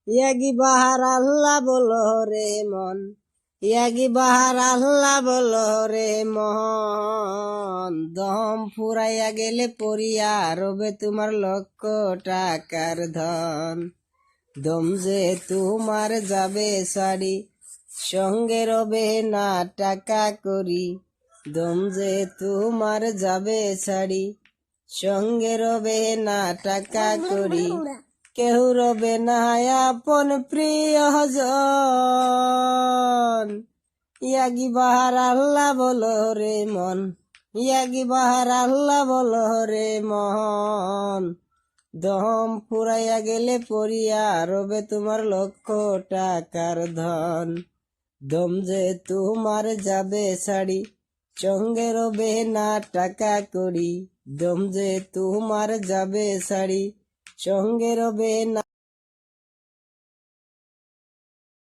Yagi বাহার আল্লাহ বলো রে মন, ইয়াগি বাহার আল্লাহ বলো রে মন। দম ফুরাইয়া গেলে পড়িয়া রবে তোমার লক্ষ টাকার ধন। দম যে তোমার যাবে সারি, সঙ্গে রবে না টাকা করি। দম যে তোমার যাবে সারি, সঙ্গে রবে না টাকা করি। কেউ রবে না আপন প্রিয়জন। ইয়াগি বাহার আল্লাহ বলো রে মন, ইয়াগি বাহার আল্লাহ বলো রে মন। দম ফুরাইয়া গেলে পড়িয়া রবে তোমার লক্ষ টাকার ধন। দম যে তোমার যাবে সারি, সঙ্গে রবে না টাকা করি। দম যে তোমার যাবে সারি, সঙ্গে রবে না।